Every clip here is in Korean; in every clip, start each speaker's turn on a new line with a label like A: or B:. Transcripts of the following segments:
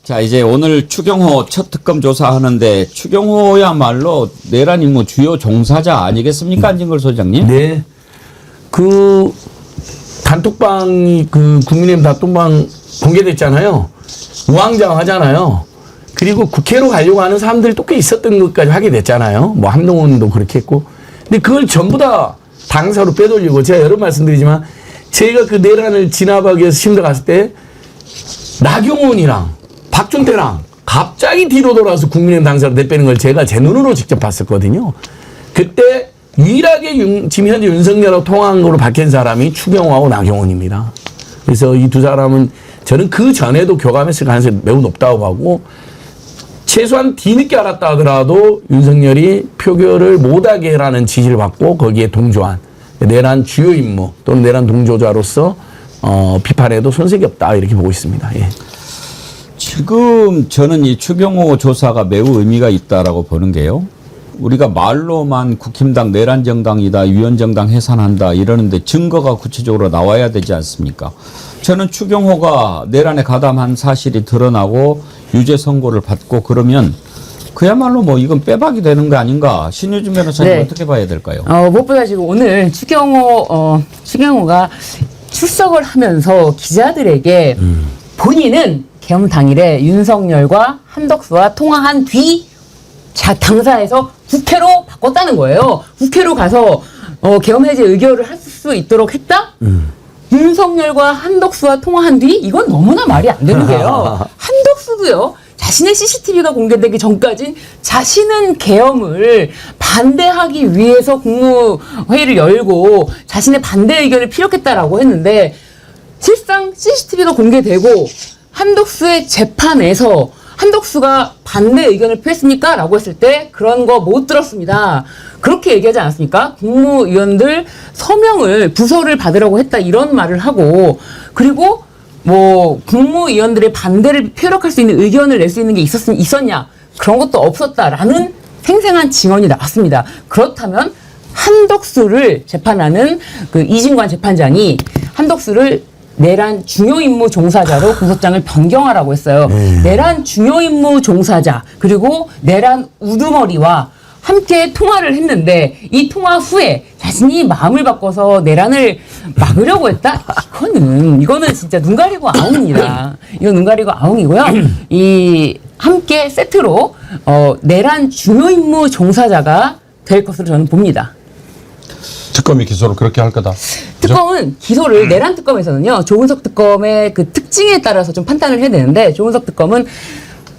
A: 자, 이제 오늘 추경호 첫 특검 조사하는데 추경호야말로 내란 임무 주요 종사자 아니겠습니까? 안진걸 소장님?
B: 네. 그 단톡방이 그 국민의힘 단톡방 공개됐잖아요. 우왕좌왕하잖아요. 그리고 국회로 가려고 하는 사람들이 또 꽤 있었던 것까지 하게 됐잖아요. 뭐 한동훈도 그렇게 했고. 근데 그걸 전부 다 당사로 빼돌리고 제가 여러 번 말씀드리지만 저희가 그 내란을 진압하기 위해서 심도 갔을 때 나경원이랑 박준태랑 갑자기 뒤로 돌아서 국민의힘 당사로 내빼는 걸 제가 제 눈으로 직접 봤었거든요. 그때 유일하게 지금 현재 윤석열하고 통화한 걸로 밝힌 사람이 추경호하고 나경원입니다. 그래서 이 두 사람은 저는 그 전에도 교감했을 가능성이 매우 높다고 하고 최소한 뒤늦게 알았다 하더라도 윤석열이 표결을 못하게 해라는 지시를 받고 거기에 동조한 내란 주요 임무 또는 내란 동조자로서 비판에도 손색이 없다 이렇게 보고 있습니다. 예.
A: 지금 저는 이 추경호 조사가 매우 의미가 있다라고 보는 게요. 우리가 말로만 국힘당 내란 정당이다, 위헌정당 해산한다 이러는데 증거가 구체적으로 나와야 되지 않습니까? 저는 추경호가 내란에 가담한 사실이 드러나고 유죄 선고를 받고 그러면 그야말로 뭐 이건 빼박이 되는 거 아닌가? 신유진 변호사님
C: 네.
A: 어떻게 봐야 될까요?
C: 무엇보다 지금 오늘 추경호가 출석을 하면서 기자들에게 본인은 계엄 당일에 윤석열과 한덕수와 통화한 뒤 당사에서 국회로 바꿨다는 거예요. 국회로 가서 계엄 해제 의결을 할 수 있도록 했다? 윤석열과 한덕수와 통화한 뒤? 이건 너무나 말이 안 되는 게요. 한덕수도요. 자신의 CCTV가 공개되기 전까진 자신은 계엄을 반대하기 위해서 국무회의를 열고 자신의 반대 의견을 피력했다라고 했는데 실상 CCTV가 공개되고 한덕수의 재판에서 한덕수가 반대 의견을 표했습니까? 라고 했을 때 그런 거 못 들었습니다. 그렇게 얘기하지 않았습니까? 국무위원들 서명을 부서를 받으라고 했다 이런 말을 하고 그리고 뭐 국무위원들의 반대를 표력할 수 있는 의견을 낼 수 있는 게 있었냐? 그런 것도 없었다라는 생생한 증언이 나왔습니다. 그렇다면 한덕수를 재판하는 그 이진관 재판장이 한덕수를 내란 중요 임무 종사자로 공소장을 변경하라고 했어요. 내란 중요 임무 종사자 그리고 내란 우두머리와 함께 통화를 했는데 이 통화 후에 자신이 마음을 바꿔서 내란을 막으려고 했다? 이거는 진짜 눈 가리고 아웅입니다. 이건 눈 가리고 아웅이고요. 이 함께 세트로 내란 중요 임무 종사자가 될 것으로 저는 봅니다.
D: 특검이 기소를 그렇게 할 거다.
C: 특검은 기소를 내란 특검에서는요. 조은석 특검의 그 특징에 따라서 좀 판단을 해야 되는데 조은석 특검은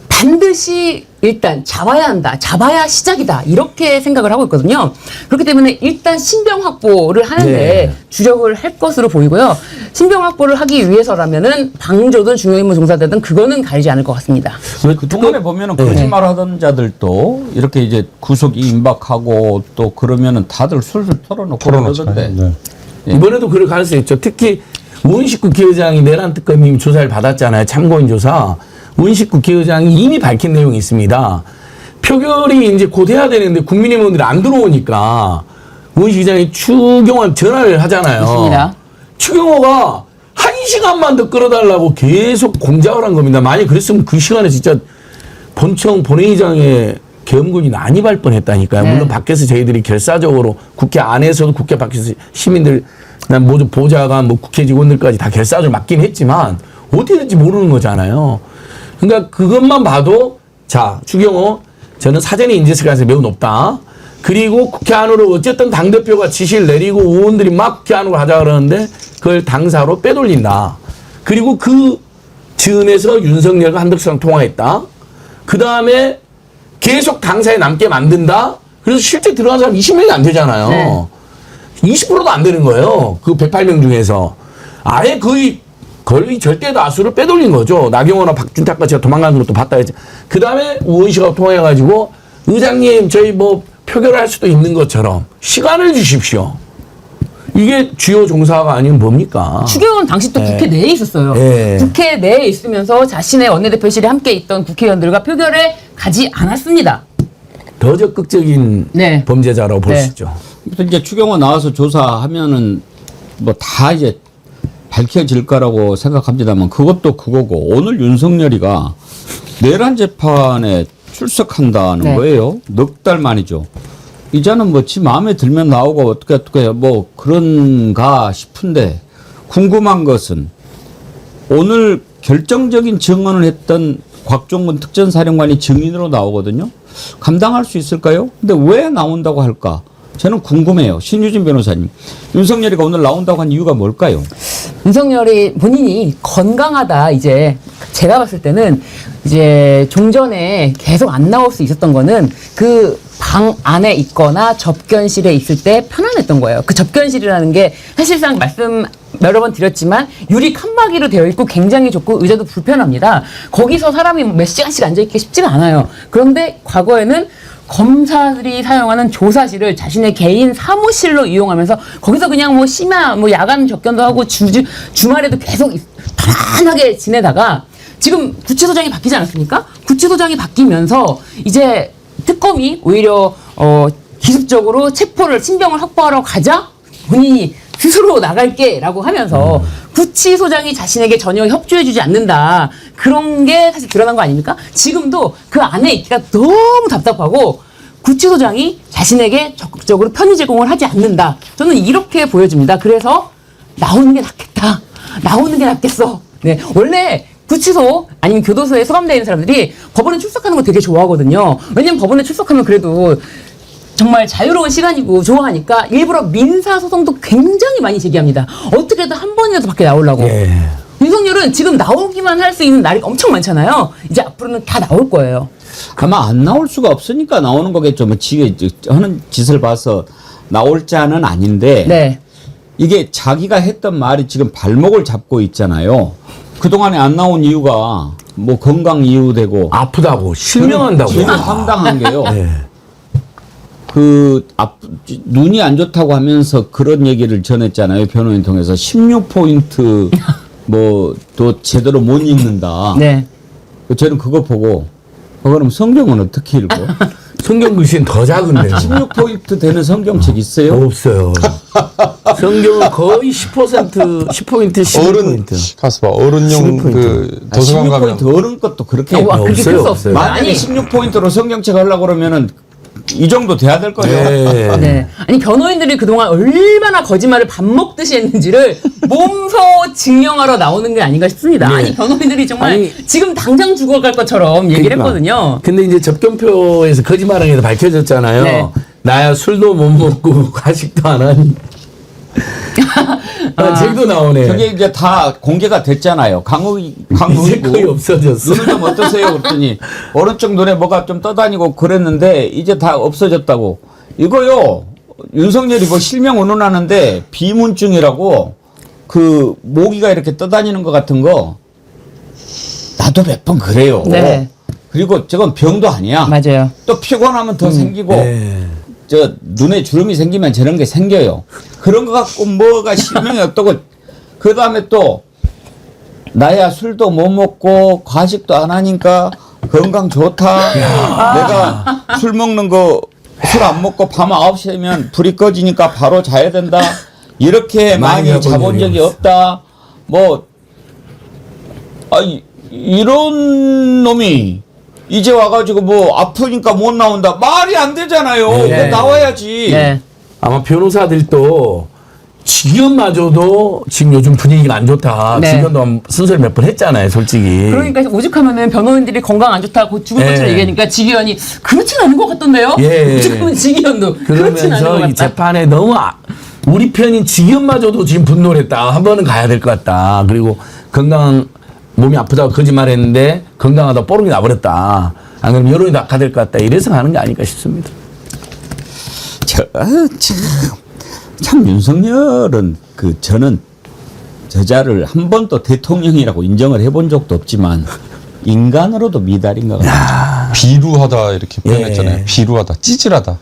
C: 반드시 일단 잡아야 한다. 잡아야 시작이다. 이렇게 생각을 하고 있거든요. 그렇기 때문에 일단 신병 확보를 하는데
B: 네.
C: 주력을 할 것으로 보이고요. 신병 확보를 하기 위해서라면은 방조든 중요임무 종사자든 그거는 가리지 않을 것 같습니다.
A: 그동안에 보면은 거짓말 하던 자들도 이렇게 이제 구속이 임박하고 또 그러면은 다들 술술 털어놓고 그러던데.
D: 네.
B: 이번에도 그럴 가능성이 있죠. 특히 우은식 국회의장이 내란 특검이 조사를 받았잖아요. 참고인 조사. 우은식 국회의장이 이미 밝힌 내용이 있습니다. 표결이 이제 곧 해야 되는데 국민의원들이 안 들어오니까 우은식 의장이 추경호한테 전화를 하잖아요.
C: 맞습니다.
B: 추경호가 1시간만 더 끌어달라고 계속 공작을 한 겁니다. 만약 그랬으면 그 시간에 진짜 본청 본회의장에 계엄군이 난입할 뻔했다니까요.
C: 네.
B: 물론 밖에서 저희들이 결사적으로 국회 안에서도 국회 밖에서 시민들 모두 보좌관 뭐 국회 직원들까지 다 결사적으로 맡긴 했지만 어떻게 될지 모르는 거잖아요. 그러니까 그것만 봐도 자 추경호 저는 사전에 인지했을 가능성이 매우 높다. 그리고 국회 안으로 어쨌든 당대표가 지시를 내리고 의원들이 막 국회 안으로 하자 그러는데 그걸 당사로 빼돌린다. 그리고 그 즈음에서 윤석열과 한덕수랑 통화했다. 그 다음에 계속 당사에 남게 만든다. 그래서 실제 들어간 사람 20명이 안 되잖아요.
C: 네.
B: 20%도 안 되는 거예요. 그 108명 중에서. 아예 거의 절대 다수를 빼돌린 거죠. 나경원과 박준탁과 제가 도망가는 것도 봤다 했죠. 그 다음에 우원식하고 통화해가지고 의장님 저희 뭐 표결할 수도 있는 것처럼 시간을 주십시오. 이게 주요 종사가 아니면 뭡니까?
C: 추경호는 당시 또 국회 내에 있었어요.
B: 네.
C: 국회 내에 있으면서 자신의 원내대표실에 함께 있던 국회의원들과 표결에 가지 않았습니다.
B: 더 적극적인
C: 네.
B: 범죄자라고 볼
C: 네.
B: 수 있죠.
A: 이제 추경호 나와서 조사하면은 뭐 다 이제 밝혀질 거라고 생각합니다만 그것도 그거고 오늘 윤석열이가 내란 재판에 출석한다는
C: 네.
A: 거예요. 넉 달 만이죠. 이자는 뭐 지 마음에 들면 나오고 어떻게 뭐 그런가 싶은데 궁금한 것은 오늘 결정적인 증언을 했던 곽종근 특전사령관이 증인으로 나오거든요. 감당할 수 있을까요? 근데 왜 나온다고 할까? 저는 궁금해요. 신유진 변호사님. 윤석열이가 오늘 나온다고 한 이유가 뭘까요?
C: 윤석열이 본인이 건강하다 이제 제가 봤을 때는 이제 종전에 계속 안 나올 수 있었던 거는 그 방 안에 있거나 접견실에 있을 때 편안했던 거예요. 그 접견실이라는 게 사실상 말씀 여러 번 드렸지만 유리 칸막이로 되어 있고 굉장히 좋고 의자도 불편합니다. 거기서 사람이 몇 시간씩 앉아있기 쉽지가 않아요. 그런데 과거에는 검사들이 사용하는 조사실을 자신의 개인 사무실로 이용하면서 거기서 그냥 뭐 심야 뭐 야간 접견도 하고 주말에도 계속 편안하게 지내다가 지금 구치소장이 바뀌지 않았습니까? 구치소장이 바뀌면서 이제 특검이 오히려 기습적으로 체포를 신병을 확보하러 가자 본인이 스스로 나갈게라고 하면서 구치소장이 자신에게 전혀 협조해주지 않는다. 그런 게 사실 드러난 거 아닙니까? 지금도 그 안에 있기가 너무 답답하고 구치소장이 자신에게 적극적으로 편의 제공을 하지 않는다. 저는 이렇게 보여집니다. 그래서 나오는 게 낫겠다. 나오는 게 낫겠어. 네, 원래 구치소 아니면 교도소에 수감되어 있는 사람들이 법원에 출석하는 거 되게 좋아하거든요. 왜냐면 법원에 출석하면 그래도 정말 자유로운 시간이고 좋아하니까 일부러 민사소송도 굉장히 많이 제기합니다. 어떻게든 한 번이라도 밖에 나오려고.
B: 예.
C: 윤석열은 지금 나오기만 할 수 있는 날이 엄청 많잖아요. 이제 앞으로는 다 나올 거예요.
A: 아마 안 나올 수가 없으니까 나오는 거겠죠. 뭐 지가 하는 짓을 봐서 나올 자는 아닌데
C: 네.
A: 이게 자기가 했던 말이 지금 발목을 잡고 있잖아요. 그동안에 안 나온 이유가 뭐 건강 이유 되고
B: 아프다고 실명한다고.
A: 저는 황당한 게요.
B: 네.
A: 눈이 안 좋다고 하면서 그런 얘기를 전했잖아요. 변호인 통해서 16포인트 뭐 또 제대로 못 읽는다.
C: 네.
A: 저는 그거 보고 그럼 성경은 어떻게 읽어?
B: 성경 글씨는 더 작은데요.
A: 16포인트 되는 성경책 있어요?
B: 없어요. 성경은 거의 10%, 10포인트, 15포인트.
D: 가서 봐. 어른용
B: 16포인트.
D: 그 도서관 가면
A: 16포인트 어른 것도 그렇게
C: 그렇게
B: 없어요,
C: 필수 없어요.
B: 없어요.
A: 만약에 16포인트로 성경책 하려고 그러면은 이 정도 돼야 될 거예요.
B: 네.
C: 네. 아니 변호인들이 그동안 얼마나 거짓말을 밥 먹듯이 했는지를 몸소 증명하러 나오는 게 아닌가 싶습니다.
B: 네.
C: 아니 변호인들이 정말
B: 아니,
C: 지금 당장 죽어갈 것처럼 얘기를
B: 그러니까.
C: 했거든요.
B: 근데 이제 접견표에서 거짓말한 게 밝혀졌잖아요.
C: 네.
B: 나야 술도 못 먹고 과식도 안 하니. 책도 나오네.
A: 그게 이제 다 공개가 됐잖아요.
B: 이제 거의
A: 강의고
B: 없어졌어.
A: 눈은 좀 어떠세요? 그랬더니 오른쪽 눈에 뭐가 좀 떠다니고 그랬는데 이제 다 없어졌다고. 이거요. 윤석열이 뭐 실명 운운하는데 비문증이라고 그 모기가 이렇게 떠다니는 것 같은 거 나도 몇 번 그래요.
C: 네.
A: 그리고 저건 병도 아니야.
C: 맞아요.
A: 또 피곤하면 더 생기고
B: 네.
A: 저 눈에 주름이 생기면 저런 게 생겨요. 그런 거 갖고 뭐가 실명이 없다고. 그 다음에 또 나야 술도 못 먹고 과식도 안 하니까 건강 좋다. 내가 술 먹는 거 술 안 먹고 밤 9시면 불이 꺼지니까 바로 자야 된다. 이렇게
B: 많이
A: 많이 자본 적이 없다. 뭐 이런 놈이 이제 와가지고 뭐 아프니까 못 나온다. 말이 안 되잖아요.
B: 네.
A: 나와야지.
C: 네.
B: 아마 변호사들도 직연마저도 지금 요즘 분위기가 안 좋다.
C: 네.
B: 직연도 순서를 몇 번 했잖아요, 솔직히.
C: 그러니까 오죽하면은 변호인들이 건강 안 좋다고 죽을
B: 네.
C: 것처럼 얘기하니까 지기현이 그렇진 않은 것 같던데요?
B: 예.
C: 오죽하면 지기현도 그렇진 않은 것
B: 그러면서 이
C: 같다.
B: 재판에 너무 우리 편인 직연마저도 지금 분노를 했다. 한 번은 가야 될 것 같다. 그리고 몸이 아프다고 거짓말했는데 건강하다 뽀록이 나버렸다. 안 그러면 여론이 낙하될 것 같다. 이래서 가는 게 아닐까 싶습니다.
A: 참 윤석열은 저는 저자를 한 번도 대통령이라고 인정을 해본 적도 없지만 인간으로도 미달인 것 같아요.
D: 비루하다 이렇게 표현했잖아요.
B: 예.
D: 비루하다, 찌질하다.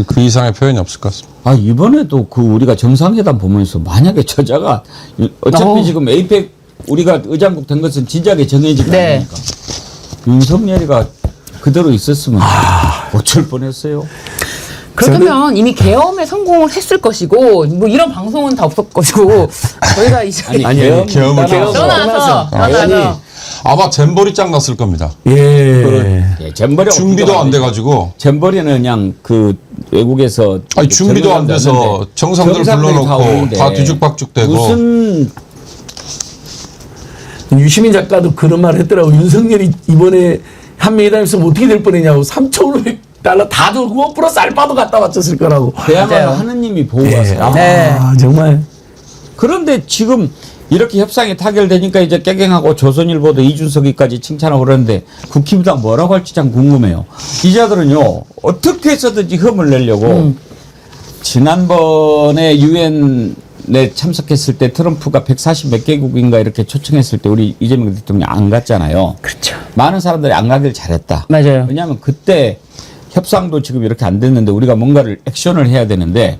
D: 그 이상의 표현이 없을 것 같습니다.
A: 이번에도 우리가 정상회담 보면서 만약에 저자가 어차피 지금 에이펙 우리가 의장국 된 것은 진작에 정해진 거
C: 네.
A: 아닙니까? 윤석열이가 그대로 있었으면 어쩔 뻔했어요.
C: 그렇다면 이미 계엄에 성공을 했을 것이고 뭐 이런 방송은 다 없을 것이고 저희가 이제
A: 아니,
D: 계엄을
C: 떠나서
D: 아마 잼버리 짱 났을 겁니다.
B: 예.
A: 예, 잼버리
D: 준비도 안 돼가지고.
A: 잼버리는 그냥 그 외국에서
D: 아니 준비도 안 돼서 정상들 불러놓고 다 뒤죽박죽대고.
A: 무슨
B: 유시민 작가도 그런 말 했더라고. 윤석열이 이번에 한미회담에서 어떻게 될 뻔했냐고. 3,500달러 다 주고 플러스 알바도 갖다 바쳤을 거라고.
A: 그야말로
C: 맞아요.
A: 하느님이 보호하세요.
C: 네.
B: 정말.
A: 그런데 지금 이렇게 협상이 타결되니까 이제 깨갱하고 조선일보도 이준석이까지 칭찬하고 그러는데 국힘당 뭐라고 할지 참 궁금해요. 기자들은요 어떻게 해서든지 흠을 내려고 지난번에 유엔에 참석했을 때 트럼프가 140 몇 개국인가 이렇게 초청했을 때 우리 이재명 대통령 안 갔잖아요.
C: 그렇죠.
A: 많은 사람들이 안 가길 잘했다.
C: 맞아요.
A: 왜냐하면 그때 협상도 지금 이렇게 안 됐는데 우리가 뭔가를 액션을 해야 되는데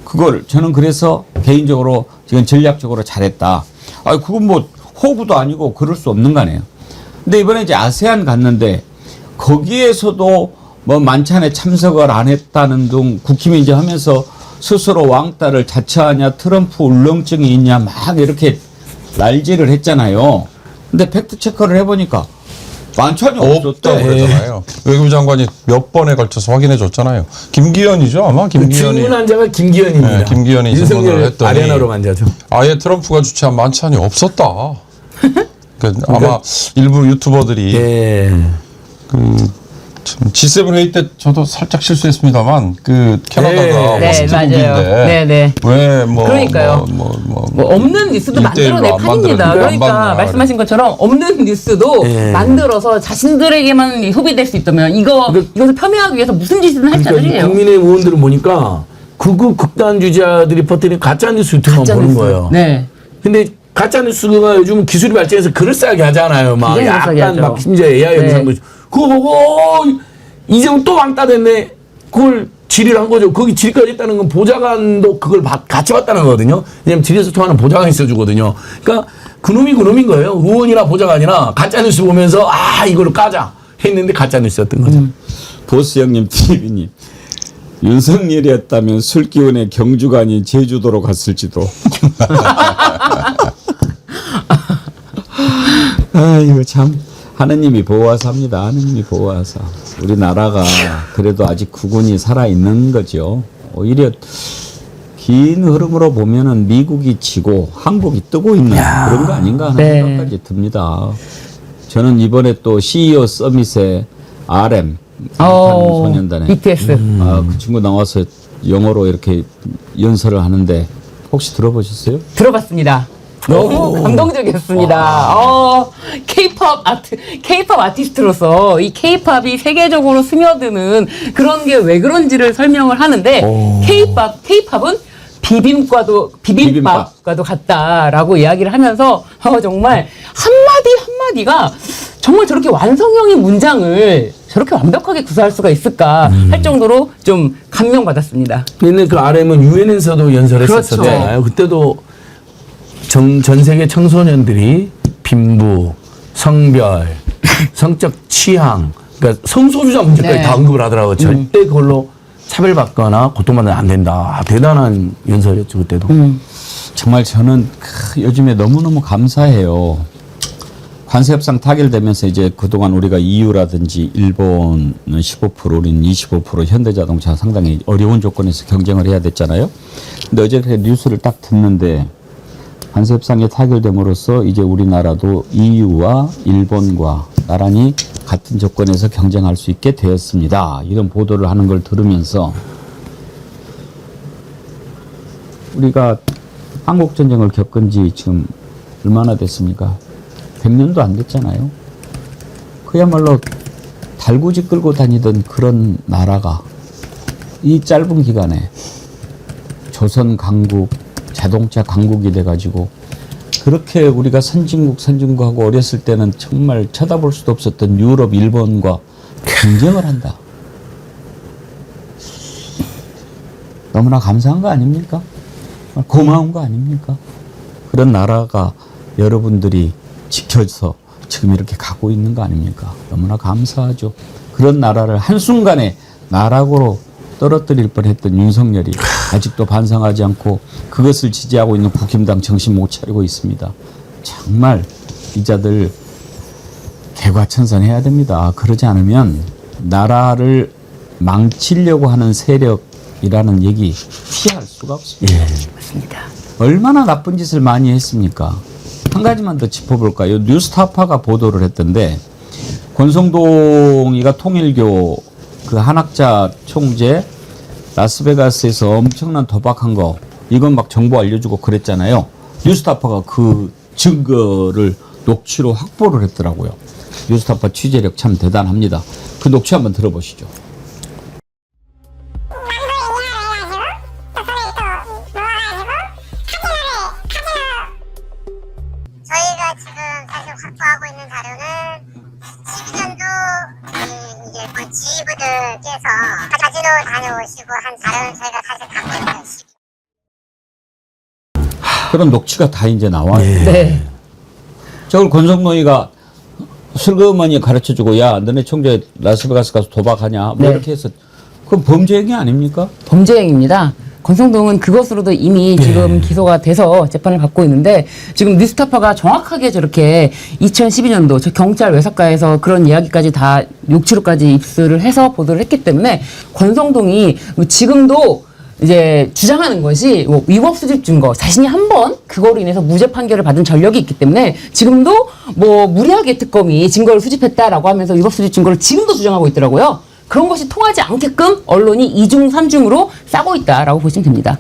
A: 그걸 저는 그래서 개인적으로 지금 전략적으로 잘했다. 아, 그건 뭐 호구도 아니고 그럴 수 없는 거 아니에요. 근데 이번에 이제 아세안 갔는데 거기에서도 뭐 만찬에 참석을 안 했다는 등 국힘이 이제 하면서 스스로 왕따를 자처하냐 트럼프 울렁증이 있냐 막 이렇게 날지를 했잖아요. 근데 팩트 체크를 해보니까 만찬이
D: 없다고
A: 없었대.
D: 그러잖아요. 외교부 장관이 몇 번에 걸쳐서 확인해 줬잖아요. 김기현이죠 아마 김기현이.
B: 질문한 자가 김기현입니다.
D: 네, 김기현이 질문을
B: 윤석열
D: 했더니
B: 아레나로 만자죠.
D: 아예 트럼프가 주최한 만찬이 없었다. 아마 일부 유튜버들이
B: 예.
D: 참 G7 회의 때 저도 살짝 실수했습니다만 그 캐나다가
C: 네,
D: 호스트국인데
C: 맞아요. 네, 네.
D: 왜뭐
C: 그러니까요. 뭐 없는 뉴스도 만들어낼
D: 안
C: 판입니다.
D: 만들었냐, 안
C: 그러니까
D: 봤냐.
C: 말씀하신 것처럼 없는 뉴스도
B: 예.
C: 만들어서 자신들에게만 소비될 수 있다면 이것을 폄훼하기 위해서 무슨 짓이든 할
B: 그러니까 이
C: 자들이에요.
B: 국민의힘 의원들을 보니까 극우 극단 주자들이 퍼뜨린 가짜 뉴스 유튜브만 보는 거예요.
C: 네.
B: 근데 가짜 뉴스가 요즘 기술이 발전해서 그럴싸하게 하잖아요. 막
C: 굉장히 그럴싸하게
B: 약간
C: 하죠.
B: 막 심지어 AI
C: 네.
B: 영상도 그거 보고 이재용 또 왕따 됐네. 그걸 질의를 한 거죠. 거기 질의까지 했다는 건 보좌관도 그걸 같이 봤다는 거거든요. 왜냐면 질의에서 통하는 보좌관이 있어주거든요. 그러니까 그놈인 거예요. 의원이나 보좌관이나 가짜 뉴스 보면서 아 이걸로 까자 했는데 가짜 뉴스였던 거죠.
A: 보스 형님, TV님. 윤석열이었다면 술 기운에 경주가 아닌 제주도로 갔을지도. 아, 이거 참. 하느님이 보호하사 합니다. 하느님이 보호하사. 우리나라가 그래도 아직 국운이 살아있는 거죠. 오히려 긴 흐름으로 보면은 미국이 지고 한국이 뜨고 있는 그런 거 아닌가 하는
C: 네.
A: 생각까지 듭니다. 저는 이번에 또 CEO 서밋에 RM 소년단에
C: BTS.
A: 그 친구 나와서 영어로 이렇게 연설을 하는데 혹시 들어보셨어요?
C: 들어봤습니다. 너무 감동적이었습니다. K-팝 아티스트로서 이 K-팝이 세계적으로 스며드는 그런 게 왜 그런지를 설명을 하는데 K-팝은 비빔밥과도 같다라고 이야기를 하면서 정말 한마디가 정말 저렇게 완성형의 문장을 저렇게 완벽하게 구사할 수가 있을까 할 정도로 좀 감명받았습니다.
B: 근데 그 RM은 유엔에서도 연설했었잖아요. 그때도 전 세계 청소년들이 빈부, 성별, 성적 취향, 그러니까 성소수자 문제까지
C: 네.
B: 다 언급을 하더라고요. 절대 그걸로 차별받거나 고통받으면 안 된다. 대단한 연설이었죠, 그때도.
A: 정말 저는 요즘에 너무너무 감사해요. 관세협상 타결되면서 이제 그동안 우리가 EU라든지 일본은 15%, 우리는 25%, 현대자동차 상당히 어려운 조건에서 경쟁을 해야 됐잖아요. 근데 어제 그 뉴스를 딱 듣는데 관세협상이 타결됨으로써 이제 우리나라도 EU와 일본과 나란히 같은 조건에서 경쟁할 수 있게 되었습니다. 이런 보도를 하는 걸 들으면서 우리가 한국전쟁을 겪은 지 지금 얼마나 됐습니까? 100년도 안 됐잖아요. 그야말로 달구지 끌고 다니던 그런 나라가 이 짧은 기간에 조선 강국, 자동차 강국이 돼가지고 그렇게 우리가 선진국하고 어렸을 때는 정말 쳐다볼 수도 없었던 유럽, 일본과 경쟁을 한다. 너무나 감사한 거 아닙니까? 고마운 거 아닙니까? 그런 나라가 여러분들이 지켜서 지금 이렇게 가고 있는 거 아닙니까? 너무나 감사하죠. 그런 나라를 한순간에 나락으로 떨어뜨릴 뻔했던 윤석열이 아직도 반성하지 않고 그것을 지지하고 있는 국힘당 정신 못 차리고 있습니다. 정말 기자들 개과천선해야 됩니다. 그러지 않으면 나라를 망치려고 하는 세력이라는 얘기 피할 수가 없습니다.
C: 맞습니다.
A: 얼마나 나쁜 짓을 많이 했습니까? 한 가지만 더 짚어볼까요? 뉴스타파가 보도를 했던데 권성동이가 통일교 그 한학자 총재 라스베가스에서 엄청난 도박한 거 이건 막 정보 알려주고 그랬잖아요. 뉴스타파가 그 증거를 녹취로 확보를 했더라고요. 뉴스타파 취재력 참 대단합니다. 그 녹취 한번 들어보시죠.
E: 저희가 지금 사실 확보하고 있는 자료는 12년도 이제 그 지휘부들께서 카지노 다녀오시고 한 자료는 저희가 사실 갖고 있어요.
A: 그런 녹취가 다 이제 나와요.
C: 네.
A: 저걸 권성동이가 슬그머니 가르쳐주고 야 너네 총재 라스베가스 가서 도박하냐 뭐
C: 네.
A: 이렇게 해서 그건 범죄 행위 아닙니까?
C: 범죄 행위입니다. 권성동은 그것으로도 이미 지금 기소가 돼서 재판을 받고 있는데 지금 뉴스타파가 정확하게 저렇게 2012년도 저 경찰 외석가에서 그런 이야기까지 다 녹취록까지 입수를 해서 보도를 했기 때문에 권성동이 지금도 이제 주장하는 것이 뭐 위법 수집 증거 자신이 한 번 그거로 인해서 무죄 판결을 받은 전력이 있기 때문에 지금도 뭐 무리하게 특검이 증거를 수집했다라고 하면서 위법 수집 증거를 지금도 주장하고 있더라고요. 그런 것이 통하지 않게끔 언론이 2중 3중으로 싸고 있다라고 보시면 됩니다.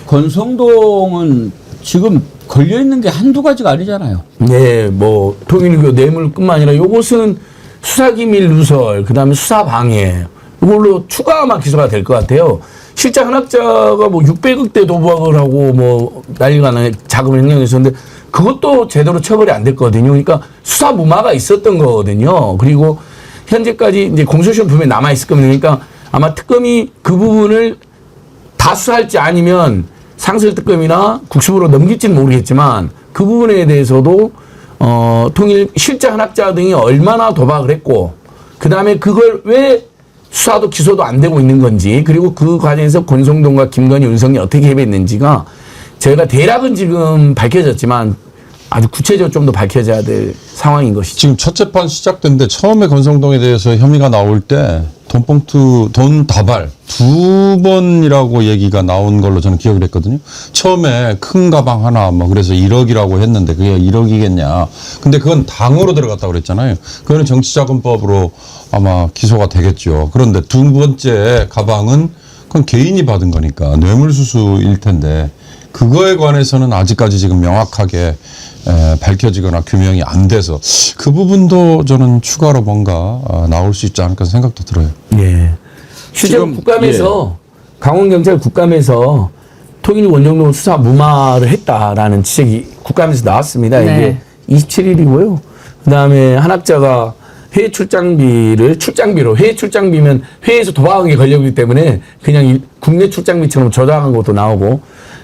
A: 권성동은 지금 걸려 있는 게 한두 가지가 아니잖아요.
B: 네, 뭐 통일교 뇌물뿐만 아니라 요것은 수사기밀 누설, 그다음에 수사방해 이걸로 추가 아마 기소가 될 것 같아요. 실제 한학자가 뭐 600억대 도박을 하고 뭐 난리가 나는 자금을 횡령했었는데 그것도 제대로 처벌이 안 됐거든요. 그러니까 수사 무마가 있었던 거거든요. 그리고 현재까지 이제 공소시효 분명히 남아 있을 겁니다. 그러니까 아마 특검이 그 부분을 다 수사할지 아니면 상설 특검이나 국수부로 넘길지는 모르겠지만 그 부분에 대해서도 통일 실제 한학자 등이 얼마나 도박을 했고 그 다음에 그걸 왜 수사도 기소도 안 되고 있는 건지 그리고 그 과정에서 권성동과 김건희, 윤석이 어떻게 협의했는지가 저희가 대략은 지금 밝혀졌지만 아주 구체적으로 좀 더 밝혀져야 될 상황인 것이죠.
D: 지금 첫 재판 시작됐는데 처음에 권성동에 대해서 혐의가 나올 때 돈봉투, 돈 다발 2번이라고 얘기가 나온 걸로 저는 기억을 했거든요. 처음에 큰 가방 하나 뭐 그래서 1억이라고 했는데 그게 1억이겠냐. 근데 그건 당으로 들어갔다고 그랬잖아요. 그거는 정치자금법으로 아마 기소가 되겠죠. 그런데 두 번째 가방은 그건 개인이 받은 거니까 뇌물수수일 텐데 그거에 관해서는 아직까지 지금 명확하게 밝혀지거나 규명이 안 돼서 그 부분도 저는 추가로 뭔가 나올 수 있지 않을까 생각도 들어요.
B: 예. 실제로
A: 지금,
B: 국감에서 강원경찰 국감에서 통일 원정동 수사 무마를 했다라는 지적이 국감에서 나왔습니다.
C: 네.
B: 이게 27일이고요. 그다음에 한학자가 해외 출장비로 해외 출장비면 해외에서 도박한 게 걸려있기 때문에 그냥 국내 출장비처럼 저장한 것도 나오고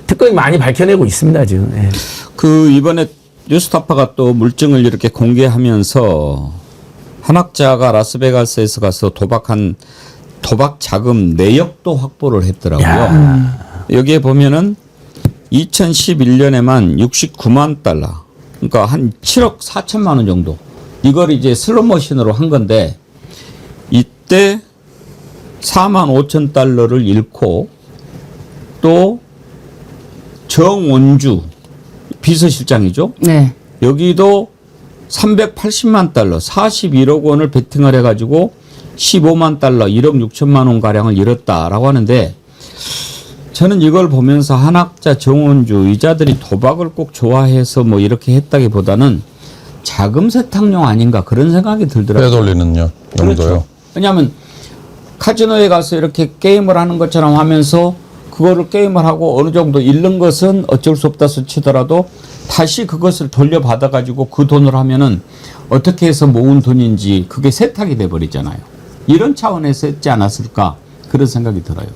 B: 특검이 많이 밝혀내고 있습니다 지금. 예.
A: 그 이번에 뉴스타파가 또 물증을 이렇게 공개하면서 한학자가 라스베가스에서 가서 도박한 도박 자금 내역도 확보를 했더라고요. 여기에 보면은 2011년에만 69만 달러, 그러니까 한 7억 4천만 원 정도. 이걸 이제 슬롯머신으로 한 건데 이때 4만 5천 달러를 잃고 또 정원주 비서실장이죠.
C: 네.
A: 여기도 380만 달러, 41억 원을 베팅을 해가지고 15만 달러, 1억 6천만 원 가량을 잃었다라고 하는데 저는 이걸 보면서 한학자, 정원주 이자들이 도박을 꼭 좋아해서 뭐 이렇게 했다기보다는 자금 세탁용 아닌가 그런 생각이 들더라고요.
D: 빼돌리는 용도요.
A: 그렇죠. 왜냐하면 카지노에 가서 이렇게 게임을 하는 것처럼 하면서 그거를 게임을 하고 어느 정도 잃는 것은 어쩔 수 없다 치더라도 다시 그것을 돌려받아 가지고 그 돈을 하면은 어떻게 해서 모은 돈인지 그게 세탁이 돼 버리잖아요. 이런 차원에서 했지 않았을까 그런 생각이 들어요.